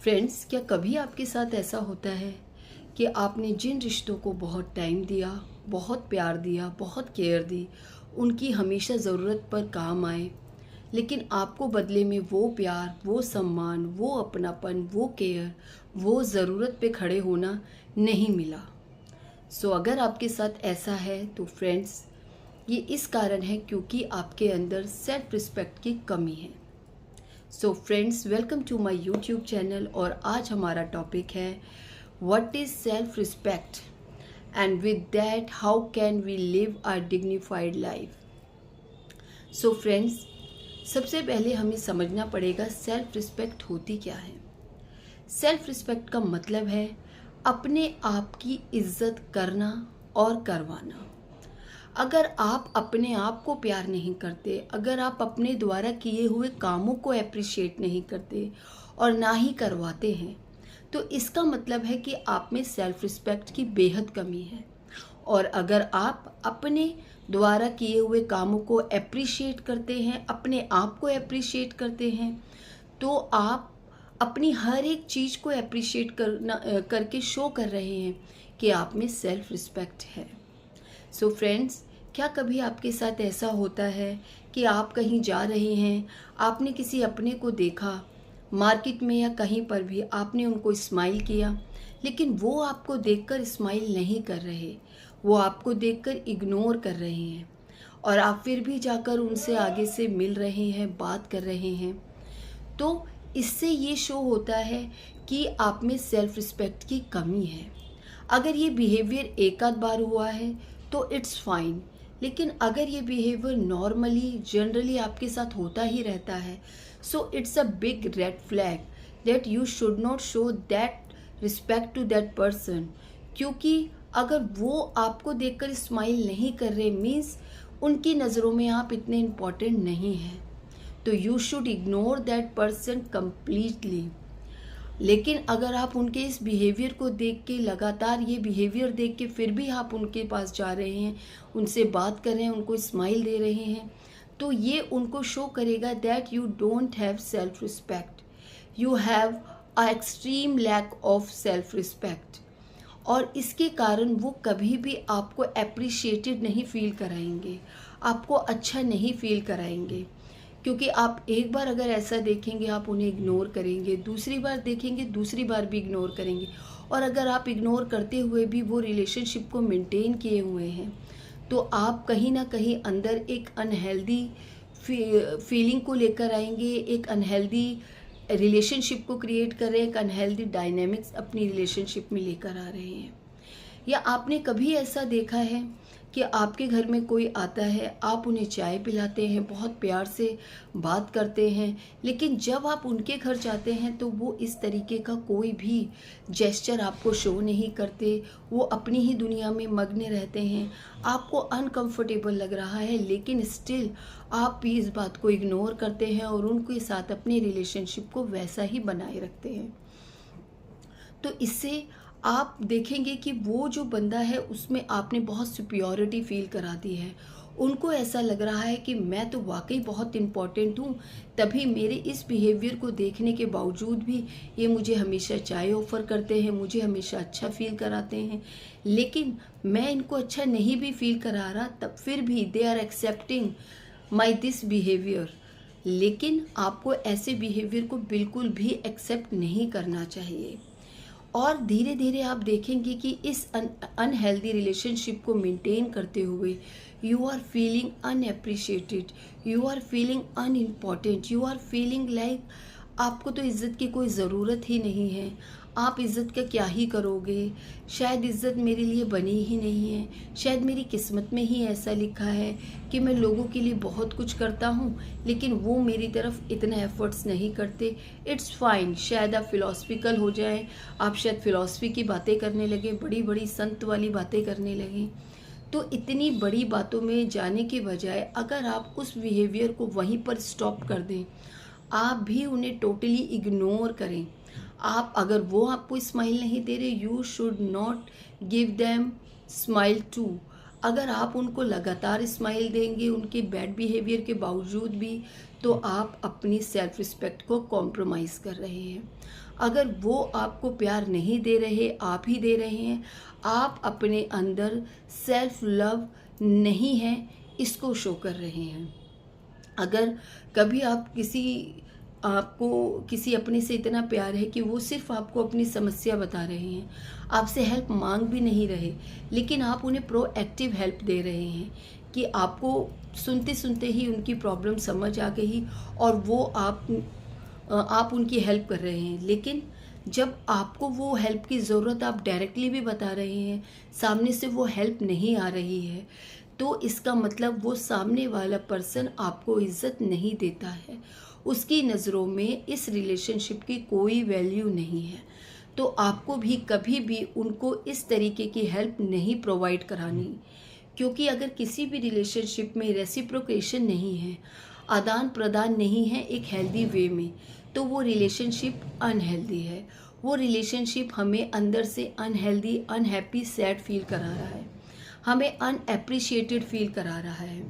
Friends, क्या कभी आपके साथ ऐसा होता है कि आपने जिन रिश्तों को बहुत टाइम दिया, बहुत प्यार दिया, बहुत केयर दी, उनकी हमेशा ज़रूरत पर काम आए, लेकिन आपको बदले में वो प्यार, वो सम्मान, वो अपनापन, वो केयर, वो ज़रूरत पे खड़े होना नहीं मिला। अगर आपके साथ ऐसा है तो फ्रेंड्स, ये इस कारण है क्योंकि आपके अंदर सेल्फ रिस्पेक्ट की कमी है। Friends, welcome to my YouTube channel और आज हमारा टॉपिक है what is self respect and with that how can we live our dignified life. Friends, सबसे पहले हमें समझना पड़ेगा सेल्फ रिस्पेक्ट होती क्या है। सेल्फ रिस्पेक्ट का मतलब है अपने आप की इज्जत करना और करवाना। अगर आप अपने आप को प्यार नहीं करते, अगर आप अपने द्वारा किए हुए कामों को अप्रिशिएट नहीं करते और ना ही करवाते हैं, तो इसका मतलब है कि आप में सेल्फ रिस्पेक्ट की बेहद कमी है। और अगर आप अपने द्वारा किए हुए कामों को अप्रिशिएट करते हैं, अपने आप को अप्रिशिएट करते हैं, तो आप अपनी हर एक चीज़ को अप्रिशिएट करके शो कर रहे हैं कि आप में सेल्फ रिस्पेक्ट है। फ्रेंड्स, क्या कभी आपके साथ ऐसा होता है कि आप कहीं जा रहे हैं, आपने किसी अपने को देखा मार्केट में या कहीं पर भी, आपने उनको स्माइल किया, लेकिन वो आपको देखकर स्माइल नहीं कर रहे, वो आपको देखकर इग्नोर कर रहे हैं और आप फिर भी जाकर उनसे आगे से मिल रहे हैं, बात कर रहे हैं। तो इससे ये शो होता है कि आप में सेल्फ रिस्पेक्ट की कमी है। अगर ये बिहेवियर एक आध बार हुआ है तो इट्स फाइन, लेकिन अगर ये बिहेवियर नॉर्मली जनरली आपके साथ होता ही रहता है, so it's a big red flag that you should not show that respect to that person. क्योंकि अगर वो आपको देखकर स्माइल नहीं कर रहे, मीन्स उनकी नज़रों में आप इतने इम्पॉर्टेंट नहीं हैं, तो you should ignore that person completely. लेकिन अगर आप उनके इस बिहेवियर को देख के, लगातार ये बिहेवियर देख के फिर भी आप उनके पास जा रहे हैं, उनसे बात कर रहे हैं, उनको स्माइल दे रहे हैं, तो ये उनको शो करेगा that you don't have self respect, you have a extreme lack of self respect. और इसके कारण वो कभी भी आपको अप्रिशिएटेड नहीं फील कराएंगे, आपको अच्छा नहीं फील कराएंगे। क्योंकि आप एक बार अगर ऐसा देखेंगे, आप उन्हें इग्नोर करेंगे, दूसरी बार देखेंगे, दूसरी बार भी इग्नोर करेंगे, और अगर आप इग्नोर करते हुए भी वो रिलेशनशिप को मेंटेन किए हुए हैं, तो आप कहीं ना कहीं अंदर एक अनहेल्दी फीलिंग को लेकर आएंगे, एक अनहेल्दी रिलेशनशिप को क्रिएट कर रहे हैं, एक अनहेल्दी डायनेमिक्स अपनी रिलेशनशिप में लेकर आ रहे हैं। या आपने कभी ऐसा देखा है कि आपके घर में कोई आता है, आप उन्हें चाय पिलाते हैं, बहुत प्यार से बात करते हैं, लेकिन जब आप उनके घर जाते हैं तो वो इस तरीके का कोई भी जेस्चर आपको शो नहीं करते, वो अपनी ही दुनिया में मग्न रहते हैं, आपको अनकंफर्टेबल लग रहा है, लेकिन स्टिल आप भी इस बात को इग्नोर करते हैं और उनके साथ अपने रिलेशनशिप को वैसा ही बनाए रखते हैं। तो इससे आप देखेंगे कि वो जो बंदा है उसमें आपने बहुत सुपियोरिटी फील करा दी है। उनको ऐसा लग रहा है कि मैं तो वाकई बहुत इम्पॉर्टेंट हूँ, तभी मेरे इस बिहेवियर को देखने के बावजूद भी ये मुझे हमेशा चाय ऑफ़र करते हैं, मुझे हमेशा अच्छा फील कराते हैं, लेकिन मैं इनको अच्छा नहीं भी फील करा रहा, तब फिर भी they are accepting my this behaviour. लेकिन आपको ऐसे बिहेवियर को बिल्कुल भी एक्सेप्ट नहीं करना चाहिए। और धीरे धीरे आप देखेंगे कि इस अनहेल्दी रिलेशनशिप को मेंटेन करते हुए you are feeling unappreciated, you are feeling unimportant, you are feeling like आपको तो इज़्ज़त की कोई ज़रूरत ही नहीं है, आप इज़्ज़त का क्या ही करोगे, शायद इज़्ज़त मेरे लिए बनी ही नहीं है, शायद मेरी किस्मत में ही ऐसा लिखा है कि मैं लोगों के लिए बहुत कुछ करता हूँ, लेकिन वो मेरी तरफ इतना एफर्ट्स नहीं करते। इट्स फाइन, शायद आप फिलॉसफिकल हो जाएं, आप शायद फिलॉसफी की बातें करने लगें, बड़ी बड़ी संत वाली बातें करने लगें। तो इतनी बड़ी बातों में जाने के बजाय अगर आप उस बिहेवियर को वहीं पर स्टॉप कर दें, आप भी उन्हें टोटली इग्नोर करें। आप अगर वो आपको स्माइल नहीं दे रहे, you should not give them smile too. अगर आप उनको लगातार स्माइल देंगे उनके बैड बिहेवियर के बावजूद भी, तो आप अपनी सेल्फ रिस्पेक्ट को कॉम्प्रोमाइज़ कर रहे हैं। अगर वो आपको प्यार नहीं दे रहे, आप ही दे रहे हैं, आप अपने अंदर सेल्फ लव नहीं है इसको शो कर रहे हैं। अगर कभी आपको किसी अपने से इतना प्यार है कि वो सिर्फ आपको अपनी समस्या बता रहे हैं, आपसे हेल्प मांग भी नहीं रहे, लेकिन आप उन्हें प्रोएक्टिव हेल्प दे रहे हैं कि आपको सुनते सुनते ही उनकी प्रॉब्लम समझ आ गई और वो आप उनकी हेल्प कर रहे हैं। लेकिन जब आपको वो हेल्प की ज़रूरत आप डायरेक्टली भी बता रहे हैं, सामने से वो हेल्प नहीं आ रही है, तो इसका मतलब वो सामने वाला पर्सन आपको इज्जत नहीं देता है। उसकी नज़रों में इस रिलेशनशिप की कोई वैल्यू नहीं है। तो आपको भी कभी भी उनको इस तरीके की हेल्प नहीं प्रोवाइड करानी, क्योंकि अगर किसी भी रिलेशनशिप में रेसिप्रोकेशन नहीं है, आदान प्रदान नहीं है एक हेल्दी वे में, तो वो रिलेशनशिप अनहेल्दी है। वो रिलेशनशिप हमें अंदर से अनहेल्दी, अनहैप्पी, सैड फील करा रहा है, हमें अनएप्रिशिएटेड फील करा रहा है।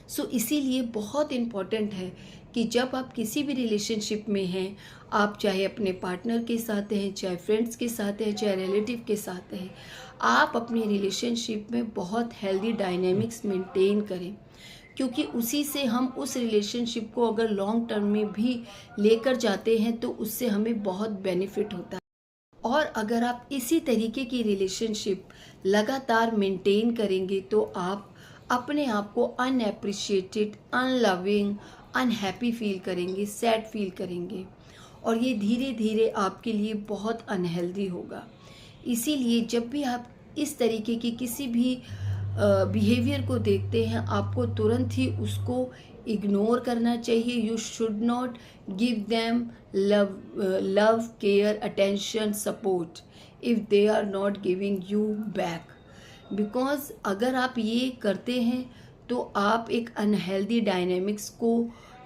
सो इसीलिए बहुत इम्पॉर्टेंट है कि जब आप किसी भी रिलेशनशिप में हैं, आप चाहे अपने पार्टनर के साथ हैं, चाहे फ्रेंड्स के साथ हैं, चाहे रिलेटिव के साथ हैं, आप अपने रिलेशनशिप में बहुत हेल्दी डायनेमिक्स मेंटेन करें, क्योंकि उसी से हम उस रिलेशनशिप को अगर लॉन्ग टर्म में भी लेकर जाते हैं तो उससे हमें बहुत बेनिफिट होता है। और अगर आप इसी तरीके की रिलेशनशिप लगातार मेंटेन करेंगे तो आप अपने आप को अनएप्रिशिएटेड, अनलविंग, अनहैप्पी फील करेंगे, सैड फील करेंगे, और ये धीरे धीरे आपके लिए बहुत अनहेल्दी होगा। इसीलिए जब भी आप इस तरीके की किसी भी बिहेवियर को देखते हैं, आपको तुरंत ही उसको इग्नोर करना चाहिए। You should not give them love, care, attention, support if they are not giving you back. Because अगर आप ये करते हैं तो आप एक अनहेल्दी डायनेमिक्स को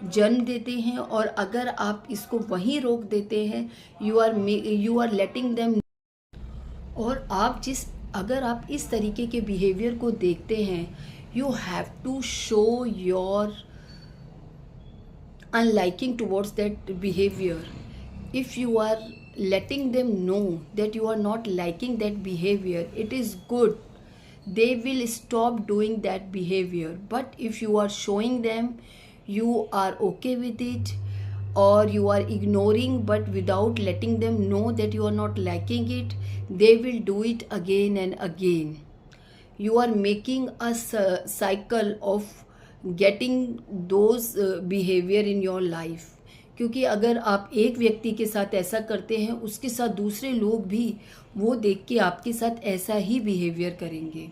जन्म देते हैं, और अगर आप इसको वहीं रोक देते हैं, यू आर लेटिंग देम। और अगर आप इस तरीके के बिहेवियर को देखते हैं, you have to show your unliking towards that behavior. If you are letting them know that you are not liking that behavior, it is good, they will stop doing that behavior. But if you are showing them you are okay with it, or you are ignoring but without letting them know that you are not liking it, they will do it again and again. You are making a cycle of getting those behaviour in your life. क्योंकि अगर आप एक व्यक्ति के साथ ऐसा करते हैं, उसके साथ दूसरे लोग भी वो देख के आपके साथ ऐसा ही बिहेवियर करेंगे।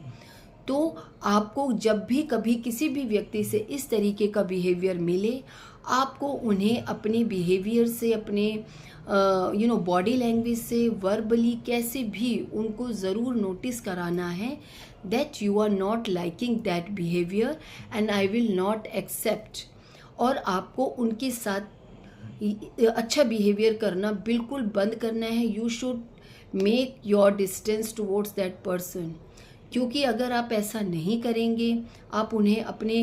तो आपको जब भी कभी किसी भी व्यक्ति से इस तरीके का बिहेवियर मिले, आपको उन्हें अपने बिहेवियर से, अपने बॉडी लैंग्वेज से, वर्बली कैसे भी उनको ज़रूर नोटिस कराना है that you are not liking that behavior and I will not accept। और आपको उनके साथ अच्छा बिहेवियर करना बिल्कुल बंद करना है। You should make your distance towards that person, क्योंकि अगर आप ऐसा नहीं करेंगे, आप उन्हें अपने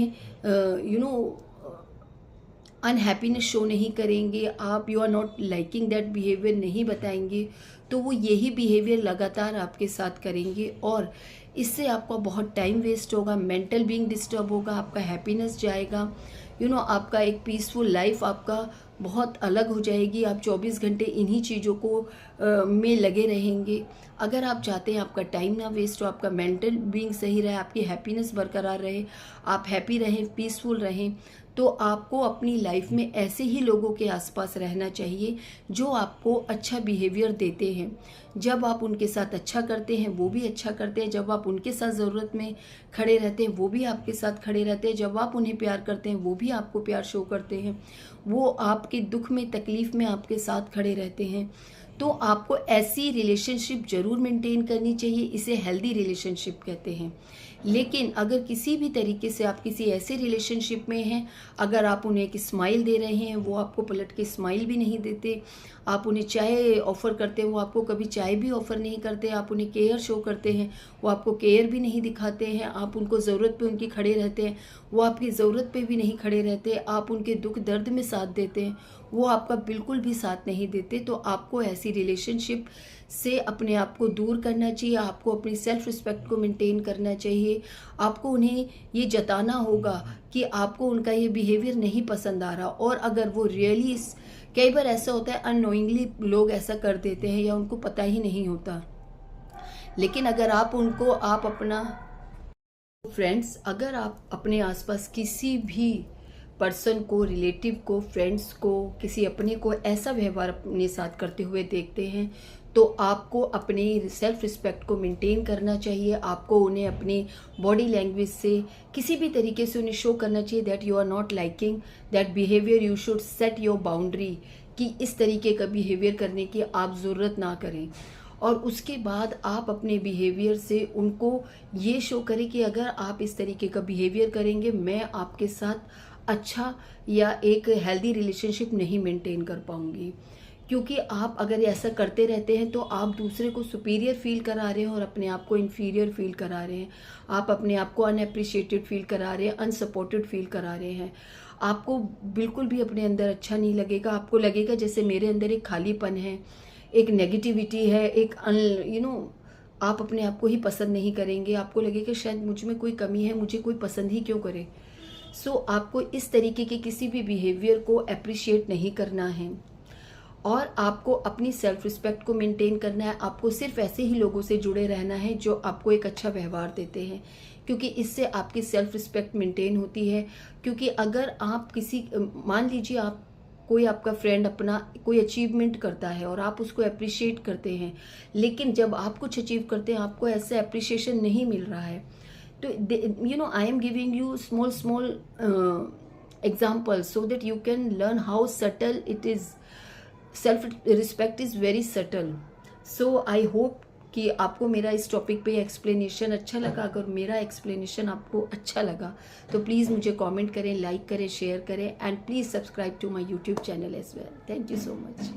अनहैप्पीनेस शो नहीं करेंगे, आप you are not liking that behaviour नहीं बताएंगे, तो वो यही बिहेवियर लगातार आपके साथ करेंगे, और इससे आपका बहुत टाइम वेस्ट होगा, मेंटल बीइंग डिस्टर्ब होगा, आपका हैप्पीनेस जाएगा, आपका एक पीसफुल लाइफ आपका बहुत अलग हो जाएगी। आप 24 घंटे इन्हीं चीज़ों को में लगे रहेंगे। अगर आप चाहते हैं आपका टाइम ना वेस्ट हो, आपका मेंटल बीइंग सही रहे, आपकी हैप्पीनेस बरकरार रहे, आप हैप्पी रहें, पीसफुल रहें, तो आपको अपनी लाइफ में ऐसे ही लोगों के आसपास रहना चाहिए जो आपको अच्छा बिहेवियर देते हैं। जब आप उनके साथ अच्छा करते हैं वो भी अच्छा करते हैं, जब आप उनके साथ ज़रूरत में खड़े रहते हैं वो भी आपके साथ खड़े रहते हैं, जब आप उन्हें प्यार करते हैं वो भी आपको प्यार शो करते हैं, वो आपके दुख में, तकलीफ़ में आपके साथ खड़े रहते हैं। तो आपको ऐसी रिलेशनशिप ज़रूर मेंटेन करनी चाहिए, इसे हेल्दी रिलेशनशिप कहते हैं। लेकिन अगर किसी भी तरीके से आप किसी ऐसे रिलेशनशिप में हैं, अगर आप उन्हें एक स्माइल दे रहे हैं, वो आपको पलट के स्माइल भी नहीं देते, आप उन्हें चाय ऑफ़र करते हैं, वो आपको कभी चाय भी ऑफ़र नहीं करते, आप उन्हें केयर शो करते हैं, वो आपको केयर भी नहीं दिखाते हैं, आप उनको ज़रूरत पे उनकी खड़े रहते हैं, वो आपकी ज़रूरत पे भी नहीं खड़े रहते, आप उनके दुख दर्द में साथ देते हैं, वो आपका बिल्कुल भी साथ नहीं देते, तो आपको ऐसी रिलेशनशिप से अपने आप को दूर करना चाहिए। आपको अपनी सेल्फ रिस्पेक्ट को मेंटेन करना चाहिए। आपको उन्हें ये जताना होगा कि आपको उनका ये बिहेवियर नहीं पसंद आ रहा, और अगर वो रियली, कई बार ऐसा होता है अननोइंगली लोग ऐसा कर देते हैं या उनको पता ही नहीं होता, लेकिन अगर आप उनको, आप अपना फ्रेंड्स, अगर आप अपने आसपास किसी भी पर्सन को, रिलेटिव को, फ्रेंड्स को, किसी अपने को ऐसा व्यवहार अपने साथ करते हुए देखते हैं, तो आपको अपनी सेल्फ रिस्पेक्ट को मेंटेन करना चाहिए। आपको उन्हें अपनी बॉडी लैंग्वेज से किसी भी तरीके से उन्हें शो करना चाहिए that you are not liking that behaviour, you should set your boundary, कि इस तरीके का बिहेवियर करने की आप ज़रूरत ना करें। और उसके बाद आप अपने बिहेवियर से उनको ये शो करें कि अगर आप इस तरीके का बिहेवियर करेंगे, मैं आपके साथ अच्छा या एक हेल्दी रिलेशनशिप नहीं मेंटेन कर पाऊंगी। क्योंकि आप अगर ऐसा करते रहते हैं तो आप दूसरे को सुपीरियर फील करा रहे हैं और अपने आप को इन्फीरियर फील करा रहे हैं। आप अपने आप को अनएप्रिशिएटेड फील करा रहे हैं, अनसपोर्टेड फील करा रहे हैं। आपको बिल्कुल भी अपने अंदर अच्छा नहीं लगेगा। आपको लगेगा जैसे मेरे अंदर एक खालीपन है, एक नेगेटिविटी है, एक आप अपने आप को ही पसंद नहीं करेंगे। आपको लगेगा शायद मुझ में कोई कमी है, मुझे कोई पसंद ही क्यों करे। आपको इस तरीके के किसी भी बिहेवियर को अप्रिशिएट नहीं करना है, और आपको अपनी सेल्फ रिस्पेक्ट को मेंटेन करना है। आपको सिर्फ ऐसे ही लोगों से जुड़े रहना है जो आपको एक अच्छा व्यवहार देते हैं, क्योंकि इससे आपकी सेल्फ रिस्पेक्ट मेंटेन होती है। क्योंकि अगर आप मान लीजिए आप कोई आपका फ्रेंड अपना कोई अचीवमेंट करता है और आप उसको अप्रिशिएट करते हैं, लेकिन जब आप कुछ अचीव करते हैं आपको ऐसे अप्रिशिएशन नहीं मिल रहा है, तो I am giving you small examples so that you can learn how subtle it is. Self respect is very subtle. I hope कि आपको मेरा इस टॉपिक पे एक्सप्लेनेशन अच्छा लगा। अगर मेरा एक्सप्लेनेशन आपको अच्छा लगा तो प्लीज़ मुझे कमेंट करें, लाइक करें, शेयर करें, and please subscribe to my YouTube channel as well. Thank you so much.